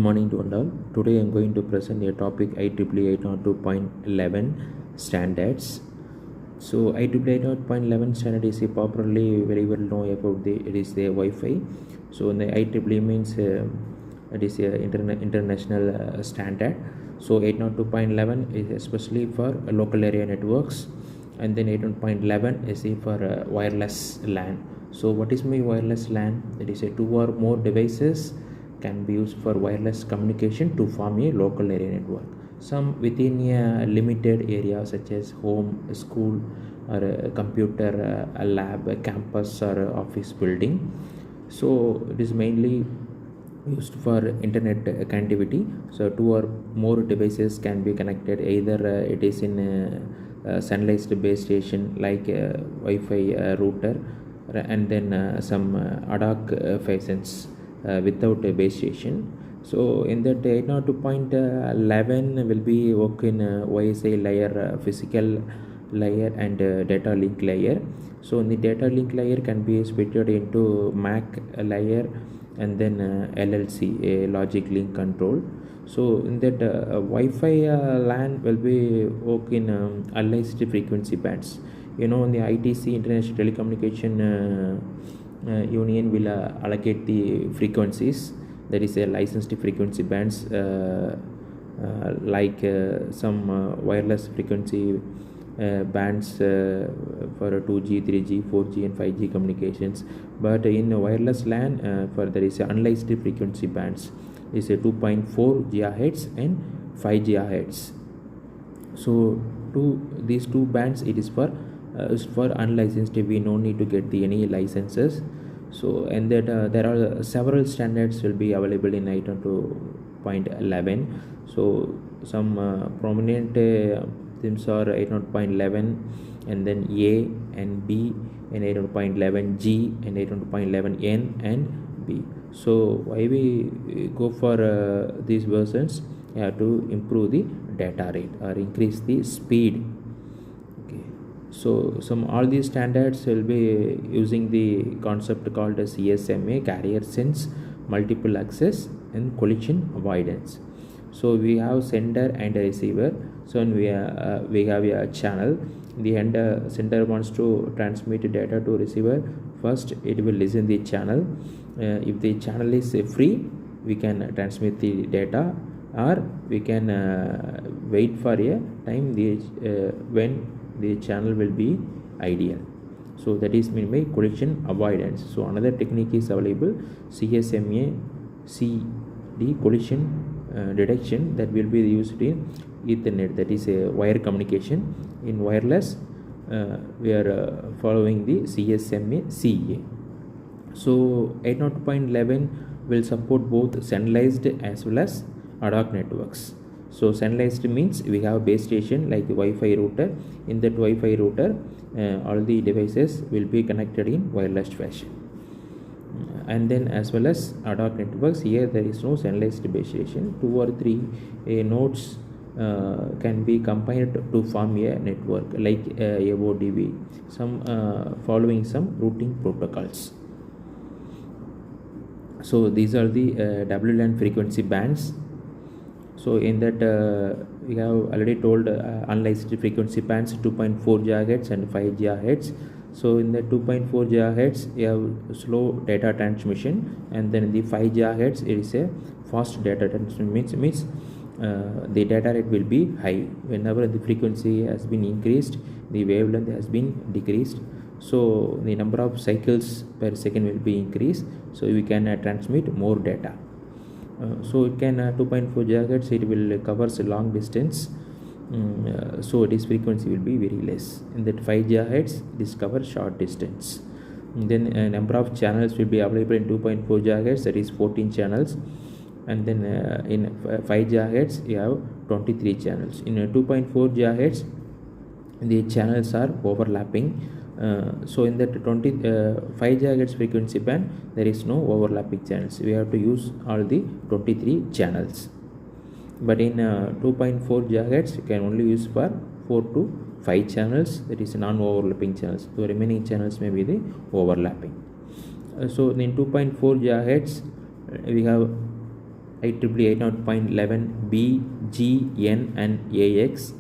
morning to all. Today I am going to present a topic IEEE 802.11 standards. So IEEE 802.11 standard is popularly very well known about it is the Wi-Fi. So the IEEE means it is a international standard. So 802.11 is especially for local area networks, and then 802.11 is for wireless LAN. So what is my wireless LAN? It is a two or more devices can be used for wireless communication to form a local area network. Some within a limited area such as home, school, or a computer, a lab, a campus, or a office building. So it is mainly used for internet connectivity. So two or more devices can be connected, either it is in a centralized base station like a Wi-Fi router, and then some ad hoc functions without a base station. So in that 802.11 will be work in OSI layer, physical layer, and data link layer. So in the data link layer can be split into MAC layer and then LLC, a logic link control. So in that Wi-Fi LAN will be work in unlicensed frequency bands. In the ITC, International Telecommunication Union, will allocate the frequencies, that is a licensed frequency bands, like some wireless frequency bands for 2G, 3G, 4G, and 5G communications. But in wireless LAN, for there is unlicensed frequency bands is a 2.4 GHz and 5 GHz. So these two bands it is for unlicensed. We no need to get any licenses. So and that there are several standards will be available in 802.11. So some prominent themes are 802.11 and then A and B, and 802.11G and 802.11N and B. So why we go for these versions? You have to improve the data rate or increase the speed. So all these standards will be using the concept called as CSMA, carrier sense, multiple access, and collision avoidance. So we have sender and a receiver. So we have a channel. The sender wants to transmit data to receiver. First it will listen the channel. If the channel is free, we can transmit the data, or we can wait for a time when the channel will be ideal. So that is meant by collision avoidance. So another technique is available, CSMA CD, collision detection, that will be used in Ethernet, that is a wire communication. In wireless we are following the CSMA CA. So 802.11 will support both centralized as well as ad hoc networks. So centralized means we have base station like Wi-Fi router. In that Wi-Fi router, all the devices will be connected in wireless fashion. And then as well as ad hoc networks, here there is no centralized base station. 2 or 3 nodes can be combined to form a network like AODV, some following some routing protocols. So these are the WLAN frequency bands. So in that we have already told unlicensed frequency bands 2.4 GHz and 5 GHz. So in the 2.4 GHz you have slow data transmission, and then the 5 GHz it is a fast data transmission, means the data rate will be high. Whenever the frequency has been increased, the wavelength has been decreased. So the number of cycles per second will be increased, so we can transmit more data. So it can 2.4 GHz it will covers a long distance, so its frequency will be very less. In that 5 GHz it covers short distance. And then a number of channels will be available in 2.4 GHz, that is 14 channels, and then in 5 GHz you have 23 channels. In 2.4 GHz the channels are overlapping. So in that 5 GHz frequency band there is no overlapping channels. We have to use all the 23 channels. But in 2.4 GHz you can only use for 4 to 5 channels, that is non-overlapping channels. The remaining channels may be the overlapping. So in 2.4 GHz we have IEEE 802.11b, G, N and AX.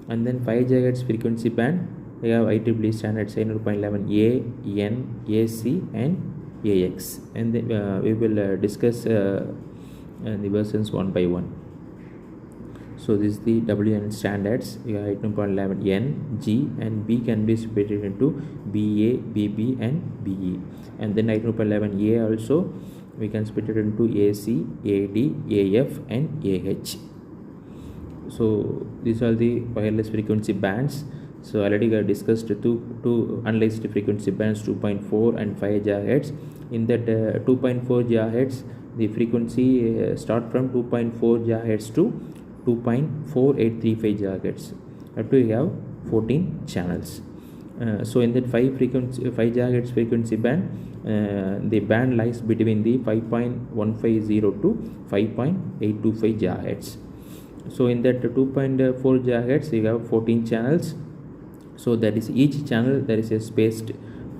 And then 5 GHz frequency band, we have IEEE standards 802.11a, N, AC and AX. And then we will discuss the versions one by one. So this is the WLAN standards. We have 802.11 N, G and B can be separated into BA, BB and BE. And then 802.11A also we can split it into AC, AD, AF and AH. So these are the wireless frequency bands. So already we have discussed two unlicensed frequency bands, 2.4 and 5 GHz. In that 2.4 GHz, the frequency start from 2.4 GHz to 2.4835 GHz. Up to we have 14 channels. So in that 5 GHz frequency band, the band lies between the 5.150 to 5.825 GHz. So in that 2.4 GHz we have 14 channels. So that is each channel there is a spaced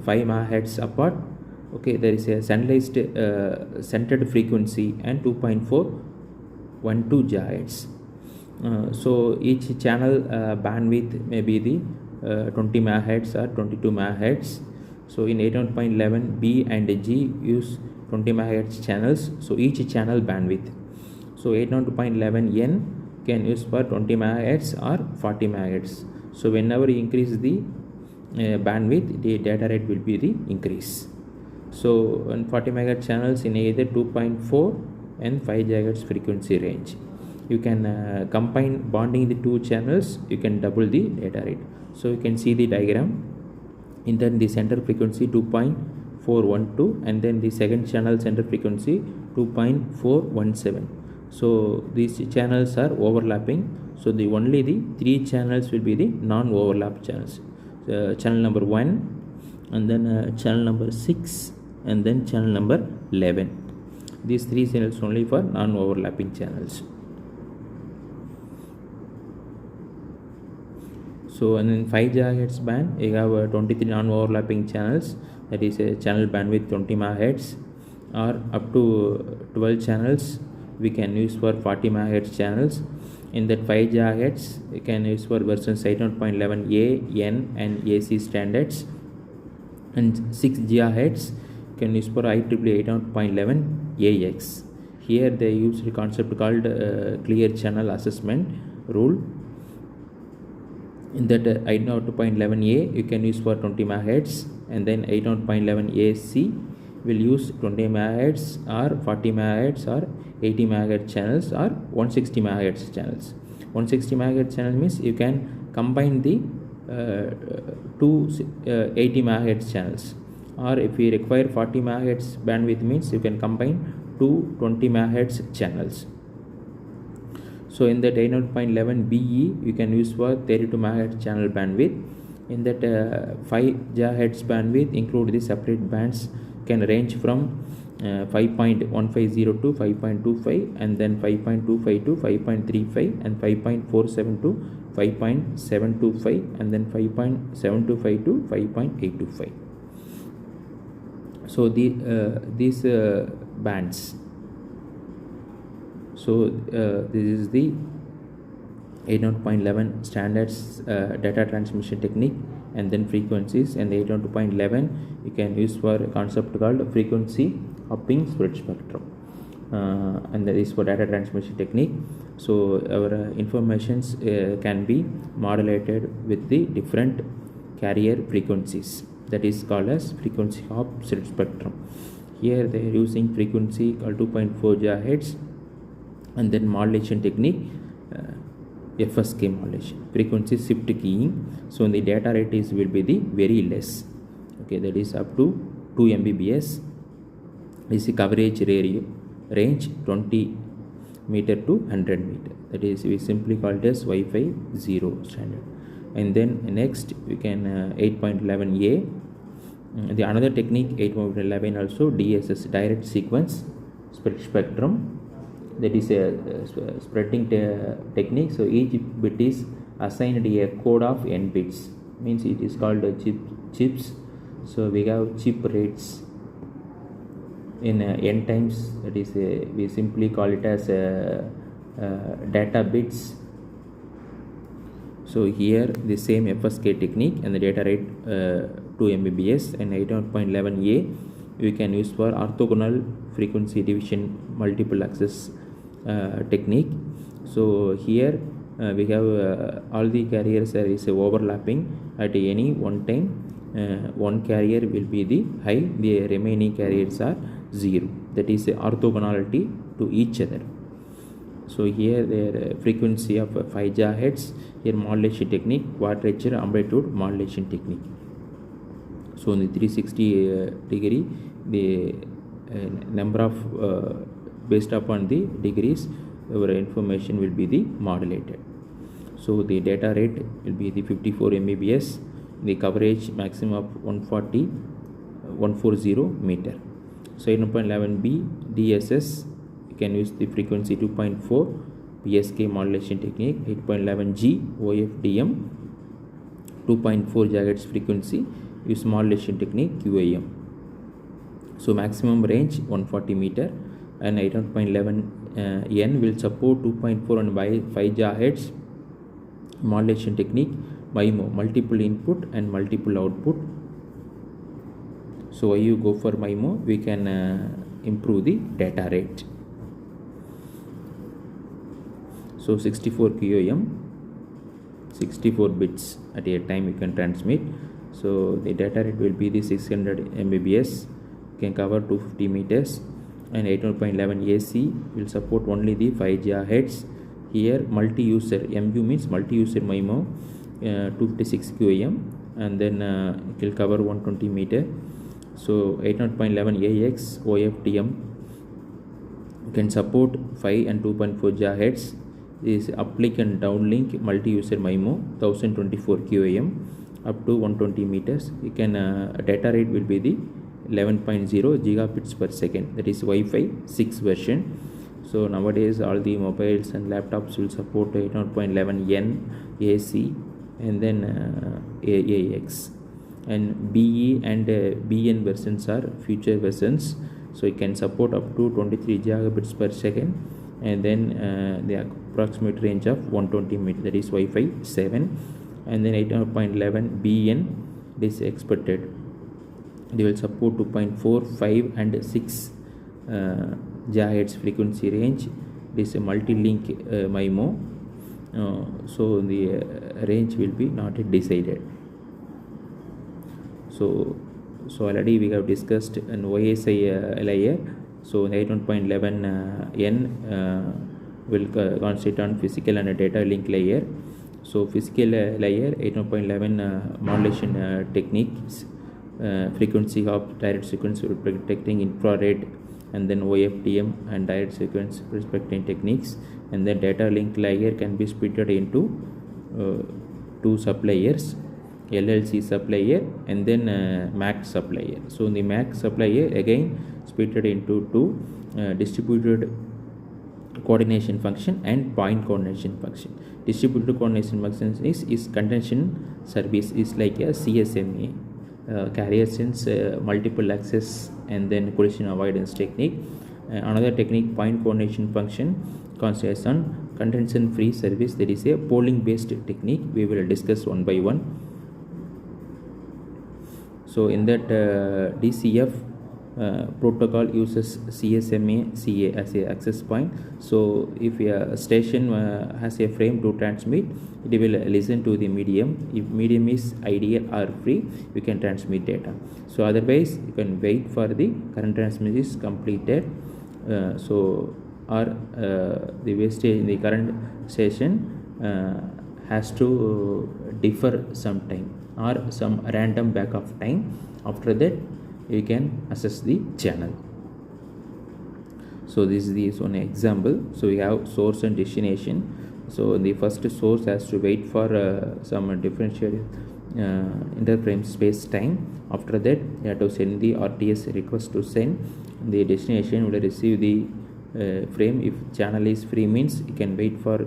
5 MHz apart. Okay, there is a centralized centered frequency and 2.412 GHz. So each channel bandwidth may be the 20 MHz or 22 MHz. So in 802.11 B and G use 20 MHz channels. So each channel bandwidth. So 802.11 N can use for 20 MHz or 40 MHz. So whenever you increase the bandwidth, the data rate will be the increase. So on 40 MHz channels in either 2.4 and 5 GHz frequency range, you can combine bonding the two channels, you can double the data rate. So you can see the diagram. In then the center frequency 2.412 and then the second channel center frequency 2.417. So these channels are overlapping. So the only the 3 channels will be the non-overlap channels. Channel number 1 and then channel number 6 and then channel number 11. These 3 channels only for non-overlapping channels. So and in 5 GHz band you have 23 non-overlapping channels, that is a channel bandwidth 20 MHz, or up to 12 channels we can use for 40 MHz channels. In that 5 GHz we can use for versions 802.11a, N and AC standards, and 6 GHz can use for IEEE 802.11 AX. Here they use a concept called clear channel assessment rule. In that 802.11a you can use for 20 MHz, and then 802.11 AC will use 20 MHz or 40 MHz or 80 MHz channels or 160 MHz channels. 160 MHz channel means you can combine the two 80 MHz channels, or if you require 40 MHz bandwidth means you can combine two 20 MHz channels. So in that 802.11 BE you can use for 32 MHz channel bandwidth. In that 5 GHz bandwidth include the separate bands can range from 5.150 to 5.25 and then 5.25 to 5.35 and 5.47 to 5.725 and then 5.725 to 5.825. So these bands. So this is the 802.11 standards data transmission technique, and then frequencies, and 802.11 you can use for a concept called frequency hopping spread spectrum, and that is for data transmission technique. So our informations can be modulated with the different carrier frequencies, that is called as frequency hop spread spectrum. Here they are using frequency called 2.4 GHz, and then modulation technique, FSK modulation, frequency shift keying. So the data rate is will be the very less. Okay, that is up to 2 Mbps. This is coverage range 20 meter to 100 meter. That is we simply call it as Wi-Fi 0 standard. And then next we can 8.11a. The another technique 8.11 also DSS, direct sequence spread spectrum. That is a spreading technique. So each bit is assigned a code of n bits, means it is called chips. So we have chip rates. in n times, that is we simply call it as data bits. So here the same FSK technique and the data rate 2 Mbps and 8.11a we can use for orthogonal frequency division multiple access technique. So here we have all the carriers is overlapping at any one time. One carrier will be the high, the remaining carriers are 0. That is orthogonality to each other. So here the frequency of 5 GHz, here modulation technique, quadrature amplitude modulation technique. So in the 360 degree, the number of based upon the degrees, our information will be the modulated. So the data rate will be the 54 Mbps, the coverage maximum of 140 meter. So 8.11b DSS, you can use the frequency 2.4 PSK modulation technique, 8.11g OFDM, 2.4 GHz frequency, use modulation technique QAM. So maximum range 140 meter and 8.11 N will support 2.4 and 5 GHz modulation technique, MIMO, multiple input and multiple output. So why you go for MIMO, we can improve the data rate. So 64 QAM, 64 bits at a time you can transmit. So the data rate will be the 600 Mbps, can cover 250 meters, and 8.11 AC will support only the 5 GHz. Here multi-user, MU means multi-user MIMO, 256 QAM, and then it will cover 120 meter. So 8.11 AX OFDM can support 5 and 2.4 GHz. This uplink and downlink multi-user MIMO 1024 QAM up to 120 meters. You can data rate will be the 11.0 gigabits per second, that is Wi-Fi 6 version. So nowadays all the mobiles and laptops will support 8.11 N AC and then AX, and BE and BN versions are future versions. So it can support up to 23 gigabits per second, and then the approximate range of 120 meters, that is Wi-Fi 7, and then 8.11 BN is expected. They will support 2.4, 5 and 6 GHz frequency range. This is a multi-link MIMO. So the range will be not decided. So already we have discussed an OSI layer. So 8.11 N will constitute on physical and data link layer. So physical layer 8.11 modulation techniques, frequency of direct sequence detecting infrared, and then OFDM and direct sequence respecting techniques, and then data link layer can be split into two sublayers, LLC sublayer and then MAC sublayer. So the MAC sublayer again split into two, distributed coordination function and point coordination function. Distributed coordination function is contention service, is like a CSMA, carrier sense multiple access and then collision avoidance technique. Another technique, point coordination function, concentrates on contention free service, that is a polling based technique. We will discuss one by one. So in that DCF protocol uses CSMA CA as a access point. So if a station has a frame to transmit, it will listen to the medium. If medium is ideal or free, we can transmit data. So otherwise you can wait for the current transmission is completed. Or the wastage in the current station has to differ some time or some random back of time. After that you can assess the channel. So this is one example. So we have source and destination. So the first source has to wait for some differential interframe space time. After that you have to send the RTS request to send. The destination will receive the frame. If channel is free means you can wait for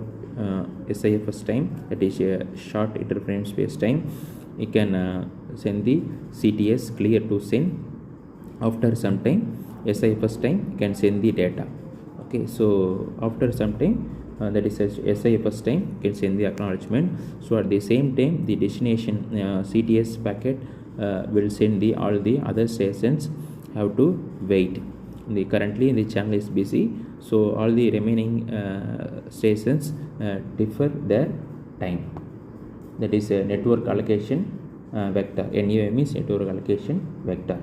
SIFS time, that is a short interframe space time. You can send the CTS clear to send. After some time SIFS time you can send the data. Okay, so after some time that is SIFS time you can send the acknowledgement. So at the same time the destination CTS packet will send the all the other stations have to wait. Currently the channel is busy, so all the remaining stations differ their time. That is a network allocation vector. NAV means network allocation vector.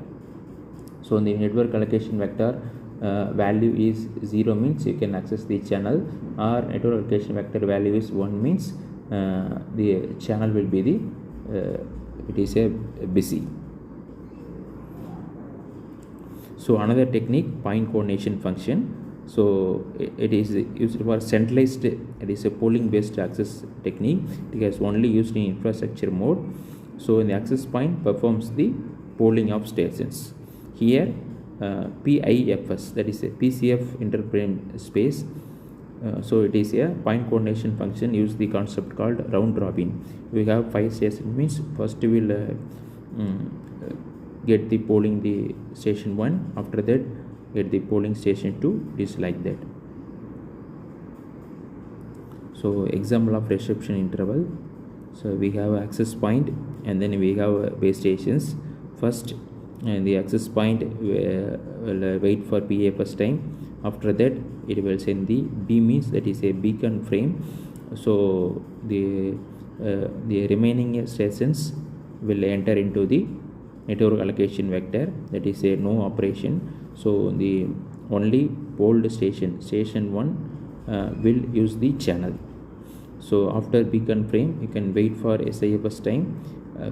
So in the network allocation vector value is 0 means you can access the channel, or network allocation vector value is 1 means the channel will be the it is a busy. So another technique, point coordination function. So it is used for centralized, it is a polling based access technique. It is only used in infrastructure mode. So in the access point performs the polling of stations. Here PIFS, that is a PCF interframe space. So it is a point coordination function, use the concept called round robin. We have 5 stations, means first we will get the polling the station 1, after that get the polling station 2. It is like that. So example of reception interval. So we have access point and then we have base stations. First the access point will wait for PFS time. After that it will send the B, means that is a beacon frame. So the remaining stations will enter into the network allocation vector, that is a no operation. So the only polled station 1 will use the channel. So after beacon frame you can wait for SIFS time.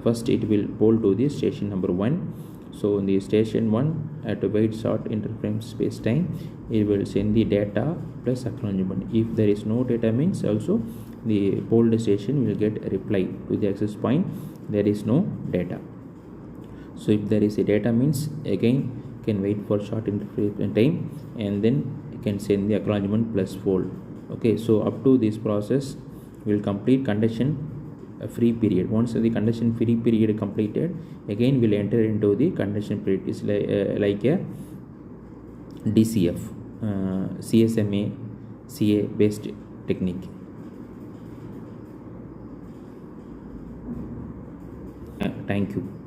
First it will poll to the station number 1. So in the station 1 at a wait short interframe space time it will send the data plus acknowledgement. If there is no data means also the polled station will get a reply to the access point there is no data. So if there is a data means again can wait for short interframe time and then you can send the acknowledgement plus fold. Okay, so up to this process will complete condition free period. Once the condition free period completed, again will enter into the condition period. It's like a DCF CSMA CA based technique. Thank you.